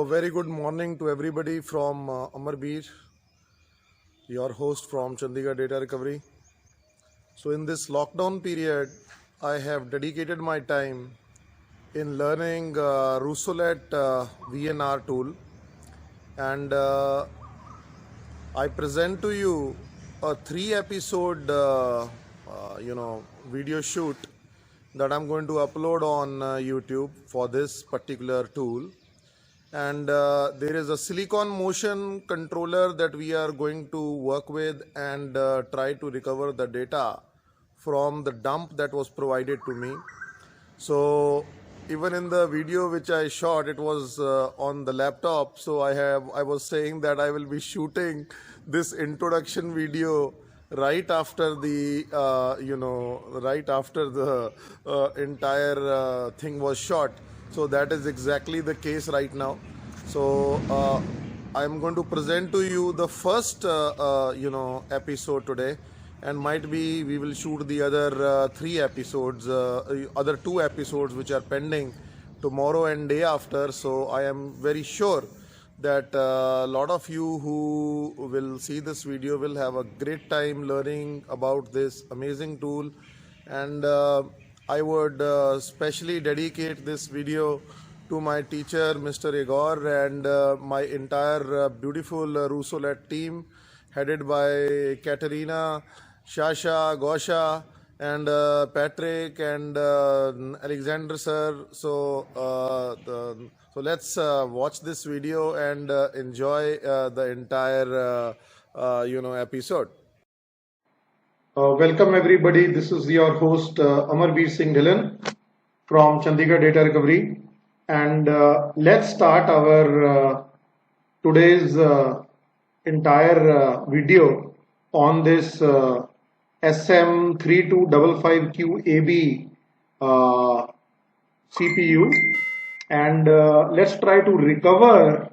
Very good morning to everybody from Amarbir, your host from Chandigarh Data Recovery. So in this lockdown period, I have dedicated my time in learning Rusolut VNR tool, and I present to you a 3-episode video shoot that I'm going to upload on YouTube for this particular tool. And there is a silicon motion controller that we are going to work with and try to recover the data from the dump that was provided to me. So even in the video which I shot, it was on the laptop. So I was saying that I will be shooting this introduction video right after the entire thing was shot. So that is exactly the case right now. So I'm going to present to you the first episode today, and might be we will shoot the other 3 episodes, other 2 episodes which are pending tomorrow and day after. So I am very sure that a lot of you who will see this video will have a great time learning about this amazing tool, and I would specially dedicate this video to my teacher Mr. Igor and my entire beautiful Rusolut team headed by Katerina, Shasha, Gosha, and Patrick and Alexander sir. So let's watch this video and enjoy the entire episode. Welcome everybody. This is your host Amarbir from Chandigarh Data Recovery, and let's start our today's entire video on this SM3255QAB CPU, and let's try to recover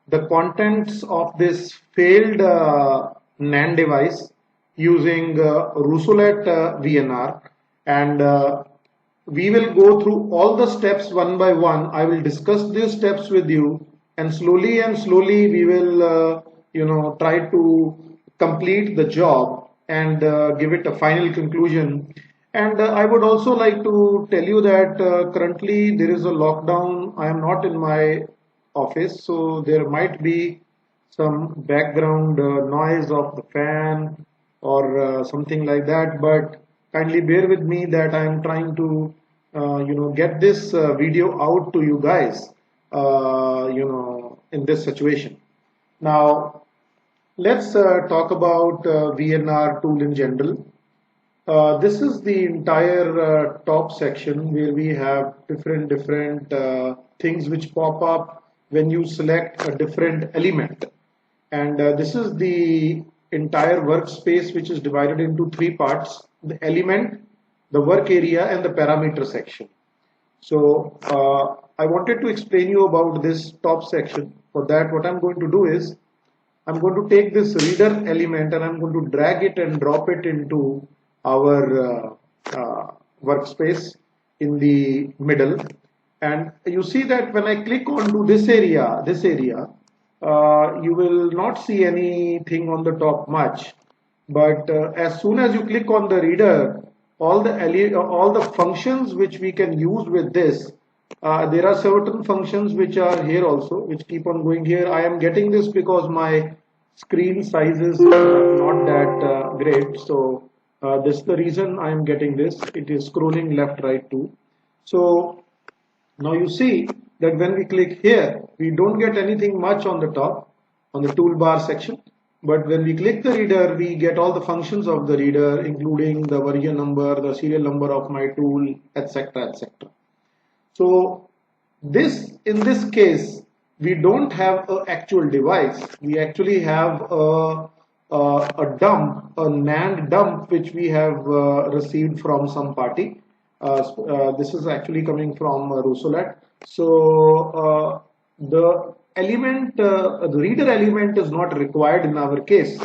the contents of this failed NAND device using Rusolut VNR, and we will go through all the steps one by one. I will discuss these steps with you, and slowly we will try to complete the job and give it a final conclusion. And I would also like to tell you that currently there is a lockdown. I am not in my office, so there might be some background noise of the fan or something like that, but kindly bear with me that I am trying to get this video out to you guys in this situation. Now let's talk about VNR tool in general. This is the entire top section where we have different things which pop up when you select a different element, and this is the entire workspace which is divided into 3 parts: the element, the work area, and the parameter section. So I wanted to explain you about this top section. For that, what I'm going to do is I'm going to take this reader element and I'm going to drag it and drop it into our workspace in the middle. And you see that when I click onto this area, you will not see anything on the top much, but as soon as you click on the reader, all the functions which we can use with this, there are certain functions which are here also, which keep on going here. I am getting this because my screen size is not that great, so this is the reason I am getting this. It is scrolling left, right too. So now you see that when we click here, we don't get anything much on the top, on the toolbar section. But when we click the reader, we get all the functions of the reader, including the version number, the serial number of my tool, etc., etc. So in this case, we don't have an actual device. We actually have a dump, a NAND dump, which we have received from some party. This is actually coming from Rusolut. So the element, the reader element is not required in our case,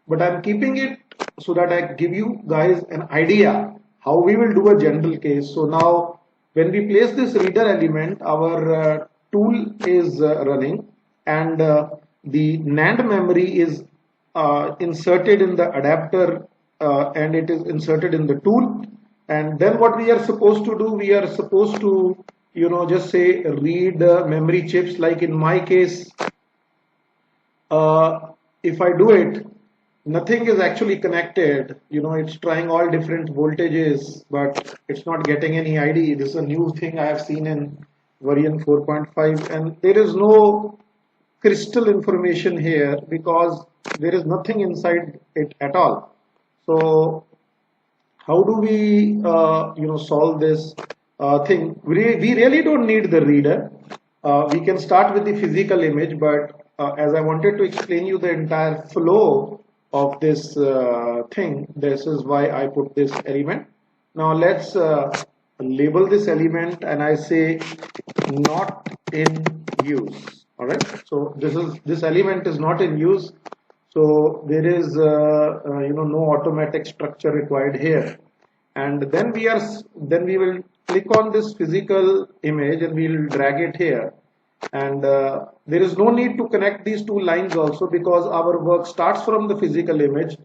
but I'm keeping it so that I give you guys an idea how we will do a general case. So now when we place this reader element, our tool is running, and the NAND memory is inserted in the adapter, and it is inserted in the tool. And then what we are supposed to do, we are supposed to, just say read memory chips. Like in my case, if I do it, nothing is actually connected. It's trying all different voltages, but it's not getting any ID. This is a new thing I have seen in version 4.5, and there is no crystal information here because there is nothing inside it at all. So how do we solve this thing? We really don't need the reader. We can start with the physical image, but as I wanted to explain you the entire flow of this thing, this is why I put this element. Now let's label this element, and I say not in use. All right, so this element is not in use, so there is no automatic structure required here. And then we will click on this physical image and we will drag it here. And there is no need to connect these two lines also, because our work starts from the physical image.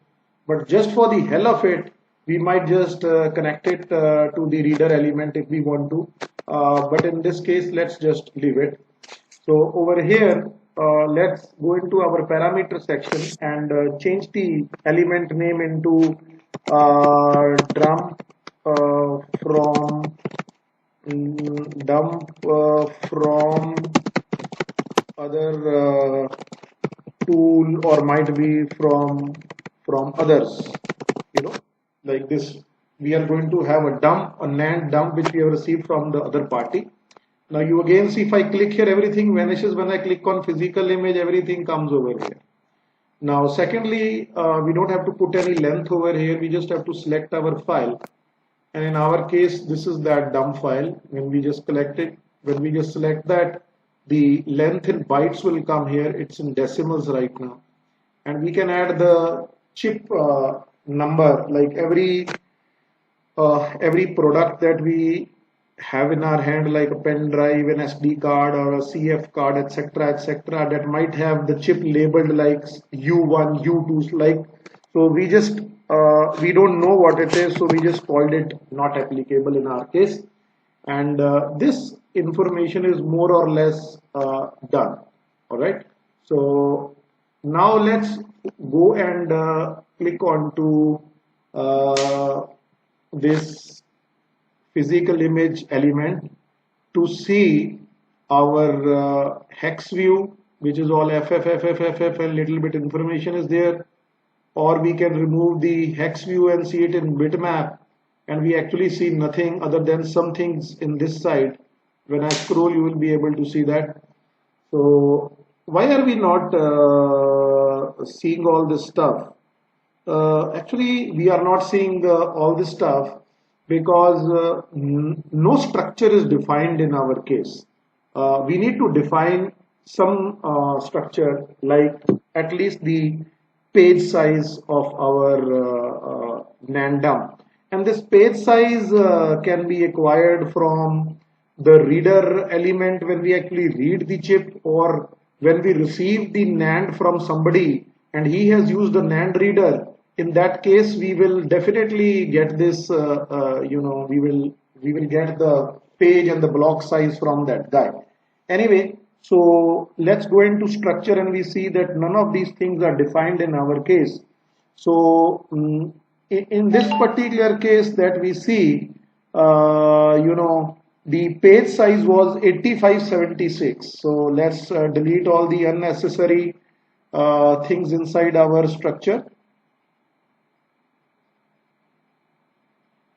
But just for the hell of it, we might just connect it to the reader element if we want to. But in this case, let's just leave it. So over here, let's go into our parameter section and change the element name into dump from other tool, or might be from others. Like this, we are going to have a NAND dump which we have received from the other party. Now you again see, if I click here, everything vanishes. When I click on physical image, everything comes over here. Now secondly, we don't have to put any length over here. We just have to select our file. And in our case, this is that dump file. When we just select that, the length in bytes will come here. It's in decimals right now. And we can add the chip number, like every product that we have in our hand, like a pen drive, an SD card, or a CF card, etc., that might have the chip labeled like U1, U2, like. So we just we don't know what it is, so we just called it not applicable in our case. And this information is more or less done. All right. So now let's go and click on to this physical image element to see our hex view, which is all FFFFFF, and little bit information is there. Or we can remove the hex view and see it in bitmap, and we actually see nothing other than some things in this side. When I scroll, you will be able to see that. So why are we not seeing all this stuff? Actually, we are not seeing all this stuff because no structure is defined in our case. We need to define some structure, like at least the page size of our NAND dump. And this page size can be acquired from the reader element when we actually read the chip, or when we receive the NAND from somebody and he has used the NAND reader. In that case, we will definitely get this, we will get the page and the block size from that guy. Anyway, so let's go into structure, and we see that none of these things are defined in our case. So in this particular case that we see, the page size was 8576. So let's delete all the unnecessary things inside our structure.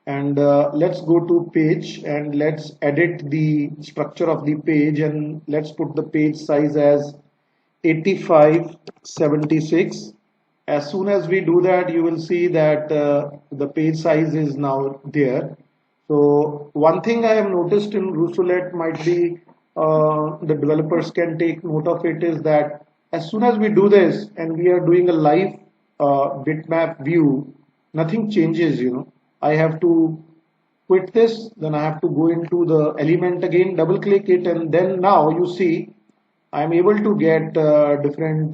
And let's go to page and let's edit the structure of the page, and let's put the page size as 8576. As soon as we do that, you will see that the page size is now there. So one thing I have noticed in Rusolut, might be the developers can take note of it, is that as soon as we do this and we are doing a live bitmap view, nothing changes, I have to quit this, then I have to go into the element again, double click it, and then now you see I'm able to get different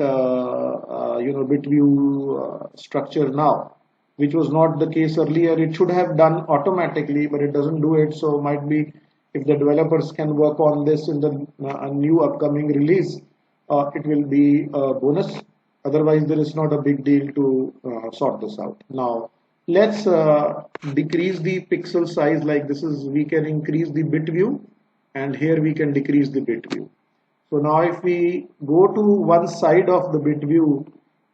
bit view structure now, which was not the case earlier. It should have done automatically, but it doesn't do it. So might be if the developers can work on this in the new upcoming release, it will be a bonus. Otherwise, there is not a big deal to sort this out. Now, let's decrease the pixel size like this is, we can increase the bit view, and here we can decrease the bit view. So now if we go to one side of the bit view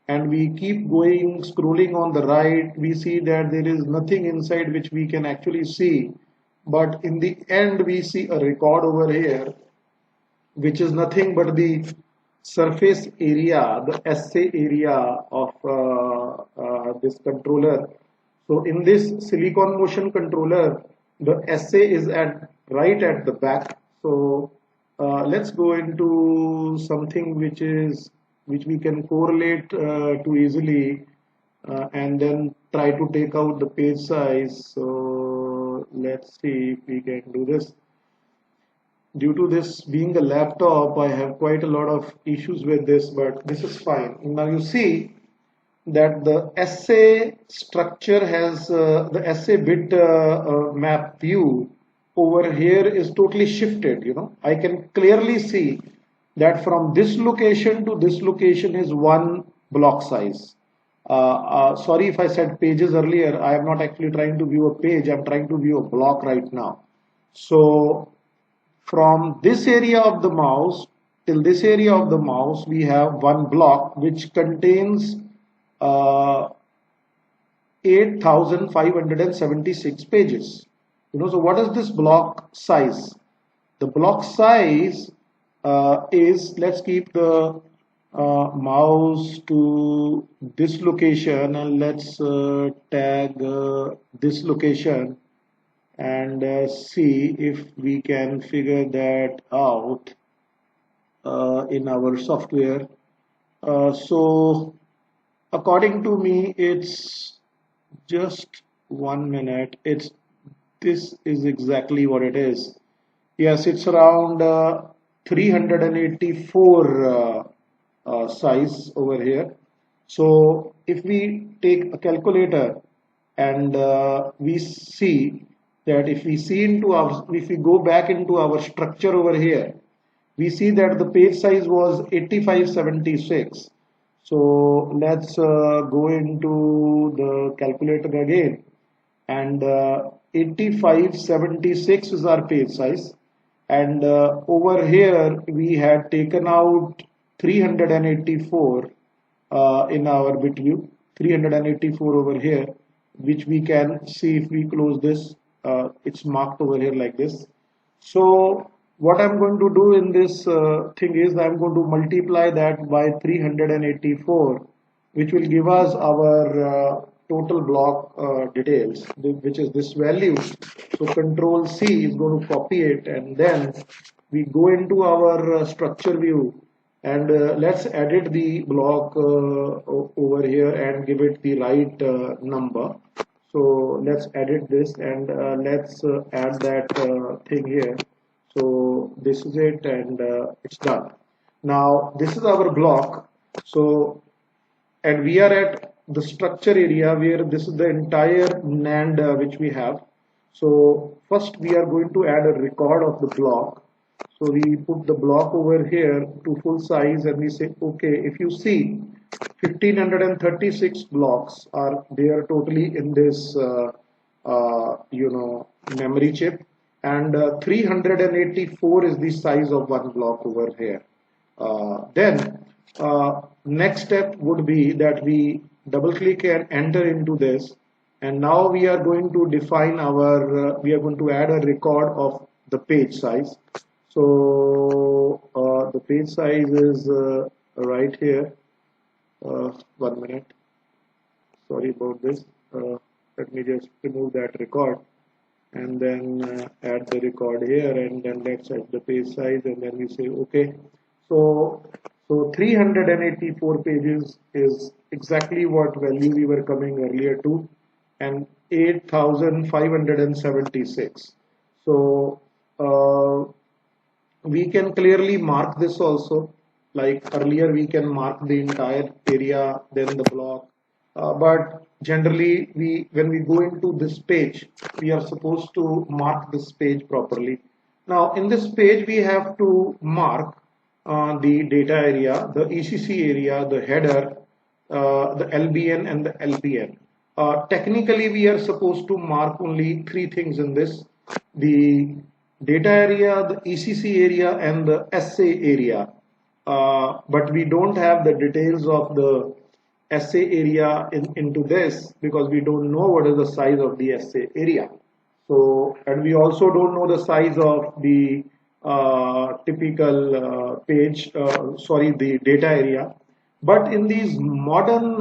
and we keep going, scrolling on the right, we see that there is nothing inside which we can actually see. But in the end, we see a record over here, which is nothing but the surface area, the SA area of this controller. So in this silicon motion controller, the SA is right at the back. So let's go into something which we can correlate to easily, and then try to take out the page size. So let's see if we can do this. Due to this being a laptop, I have quite a lot of issues with this, but this is fine. Now you see that the SA structure has the SA bit map view over here is totally shifted. I can clearly see that from this location to this location is one block size. Sorry if I said pages earlier. I am not actually trying to view a page. I'm trying to view a block right now. So from this area of the mouse till this area of the mouse, we have one block which contains 8,576 pages. So what is this block size? The block size is, let's keep the mouse to this location, and let's tag this location, and see if we can figure that out in our software. So according to me, it's just 1 minute. This is exactly what it is. Yes, it's around 384 size over here. So if we take a calculator and we see that if we go back into our structure over here, we see that the page size was 8576. So let's go into the calculator again, and 8576 is our page size, and over here we had taken out 384 in our bit view, 384 over here, which we can see if we close this. It's marked over here like this. So what I'm going to do in this thing is I'm going to multiply that by 384, which will give us our total block details, which is this value. So Control C is going to copy it, and then we go into our structure view, and let's edit the block over here and give it the right number. So let's edit this, and let's add that thing here. So this is it, and it's done. Now this is our block. So, and we are at the structure area where this is the entire NAND which we have. So first we are going to add a record of the block. So we put the block over here to full size, and we say okay. If you see, 1536 blocks are there totally in this memory chip, and 384 is the size of one block over here. Then next step would be that we double click and enter into this, and now we are going to define our we are going to add a record of the page size. So the page size is right here. 1 minute, sorry about this. Let me just remove that record, and then add the record here, and then let's add the page size, and then we say okay. So 384 pages is exactly what value we were coming earlier to, and 8,576. So we can clearly mark this also. Like earlier, we can mark the entire area, then the block. But generally, when we go into this page, we are supposed to mark this page properly. Now, in this page, we have to mark the data area, the ECC area, the header, the LBN and the LPN. Technically, we are supposed to mark only three things in this: the data area, the ECC area, and the SA area. But we don't have the details of the SA area into this because we don't know what is the size of the SA area. So, and we also don't know the size of the typical the data area. But in these modern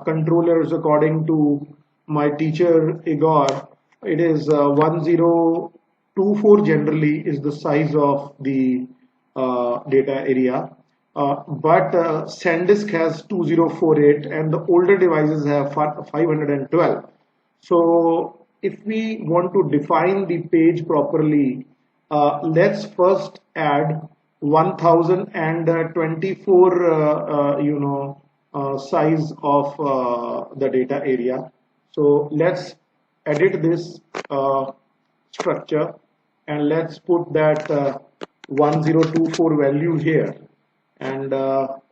controllers, according to my teacher Igor, it is 1024 generally is the size of the data area. But SanDisk has 2048 and the older devices have 512. So if we want to define the page properly, let's first add 1024 size of the data area. So let's edit this structure and let's put that 1024 value here. And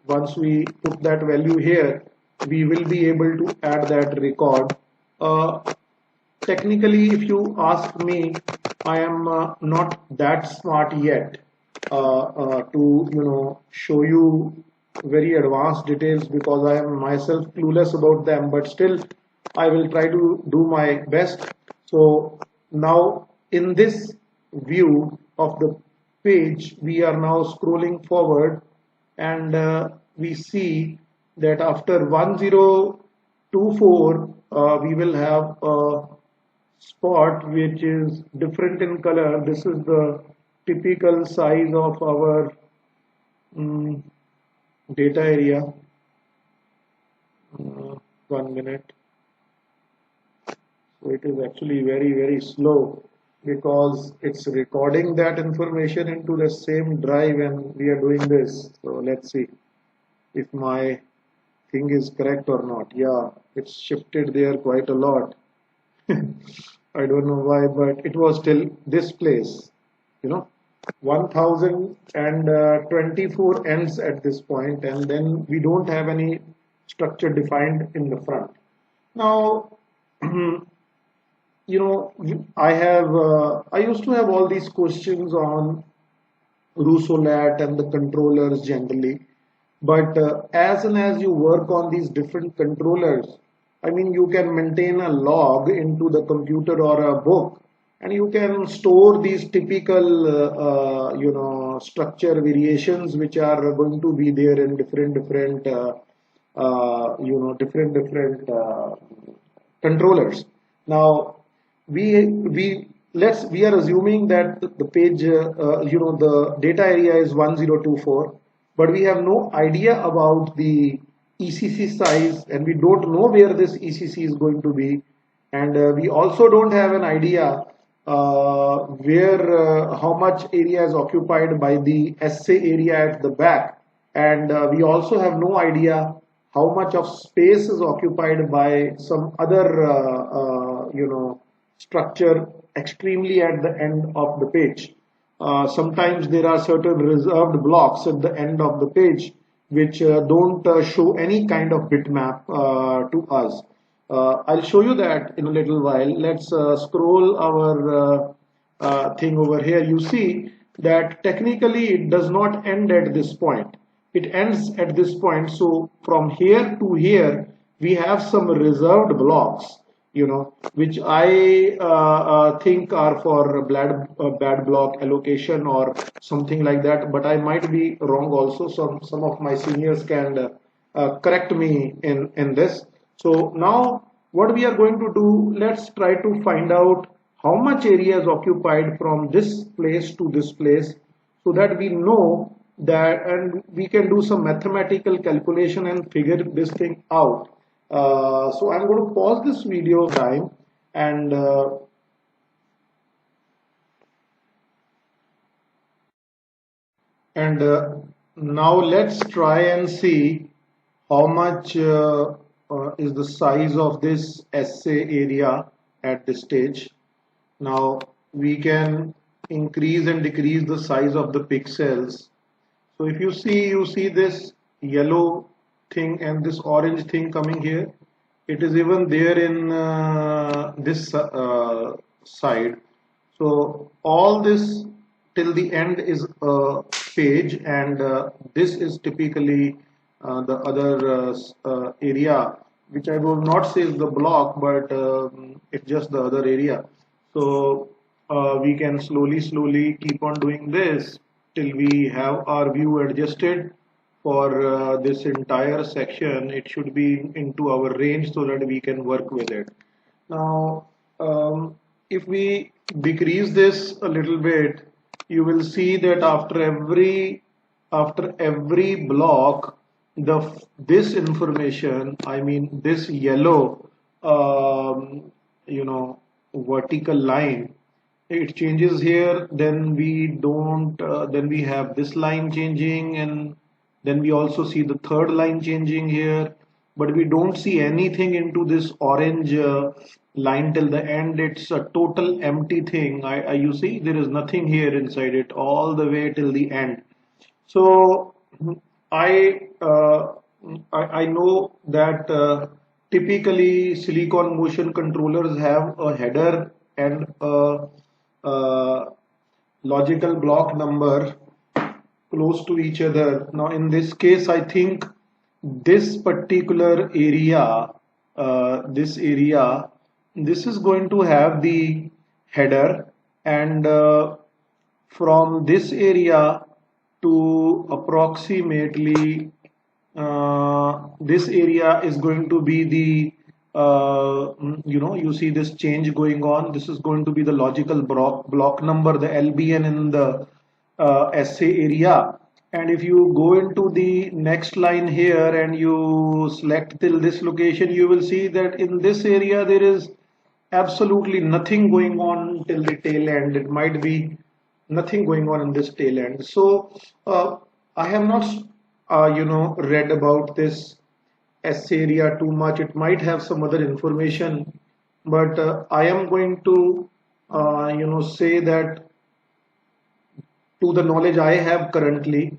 once we put that value here, we will be able to add that record. Technically, if you ask me, I am not that smart yet to show you very advanced details because I am myself clueless about them. But still, I will try to do my best. So now, in this view of the page, we are now scrolling forward, and we see that after 1024, we will have a spot which is different in color. This is the typical size of our data area. 1 minute. So it is actually very slow because it's recording that information into the same drive and we are doing this. So let's see if my thing is correct or not. Yeah, it's shifted there quite a lot. I don't know why, but it was still this place, 1024 ends at this point, and then we don't have any structure defined in the front. Now, I used to have all these questions on Rusolut and the controllers generally, but as and as you work on these different controllers, I mean, you can maintain a log into the computer or a book, and you can store these typical, structure variations which are going to be there in different controllers. Now, we are assuming that the page, the data area is 1024, but we have no idea about the ECC size, and we don't know where this ECC is going to be, and we also don't have an idea how much area is occupied by the SA area at the back, and we also have no idea how much of space is occupied by some other structure extremely at the end of the page. Sometimes there are certain reserved blocks at the end of the page which don't show any kind of bitmap to us. I'll show you that in a little while. Let's scroll our thing over here. You see that technically it does not end at this point. It ends at this point. So from here to here, we have some reserved blocks, which I think are for bad block allocation or something like that. But I might be wrong also. Some of my seniors can correct me in this. So now what we are going to do, let's try to find out how much area is occupied from this place to this place so that we know that, and we can do some mathematical calculation and figure this thing out. So I'm going to pause this video time and now let's try and see how much is the size of this assay area at this stage. Now we can increase and decrease the size of the pixels. So if you see this yellow thing and this orange thing coming here. It is even there in this side. So all this till the end is a page, and this is typically the other area, which I will not say is the block, but it's just the other area. So we can slowly keep on doing this till we have our view adjusted for this entire section. It should be into our range so that we can work with it. Now if we decrease this a little bit, you will see that after every block, this information, I mean this yellow vertical line, it changes here. Then we don't then we have this line changing, and then we also see the third line changing here, but we don't see anything into this orange line till the end. It's a total empty thing. You see there is nothing here inside it all the way till the end. So I I know that typically silicon motion controllers have a header and a logical block number close to each other. Now in this case, I think this particular area, this is going to have the header, and from this area to approximately this area is going to be the you see this change going on. This is going to be the logical block number, the LBN in the assay area. And if you go into the next line here and you select till this location, you will see that in this area there is absolutely nothing going on till the tail end. It might be nothing going on in this tail end. So I have not read about this S area too much. It might have some other information, but I am going to say that to the knowledge I have currently,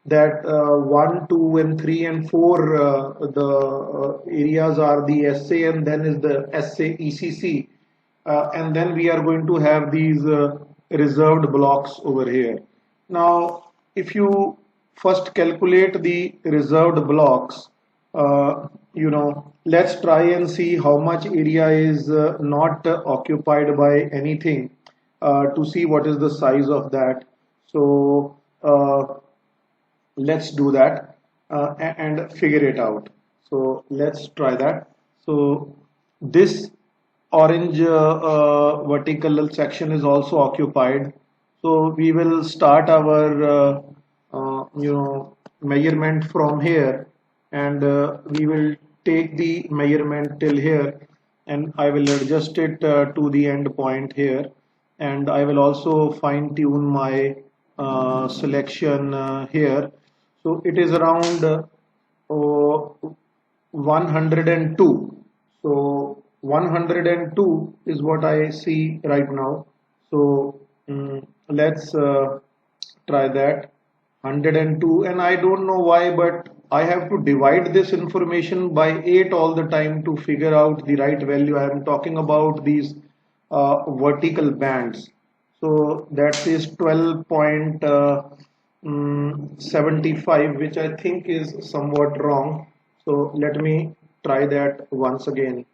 that 1, 2, and 3 and 4 the areas are the SA, and then is the SA ECC, and then we are going to have these reserved blocks over here. Now if you first calculate the reserved blocks, let's try and see how much area is not occupied by anything, to see what is the size of that. So let's do that and figure it out. So let's try that. So this orange vertical section is also occupied. So we will start our measurement from here, and we will take the measurement till here, and I will adjust it to the end point here, and I will also fine tune my selection here. So it is around 102. So 102 is what I see right now. So let's try that. 102, and I don't know why, but I have to divide this information by 8 all the time to figure out the right value. I am talking about these vertical bands. So that is 12.75, which I think is somewhat wrong. So let me try that once again.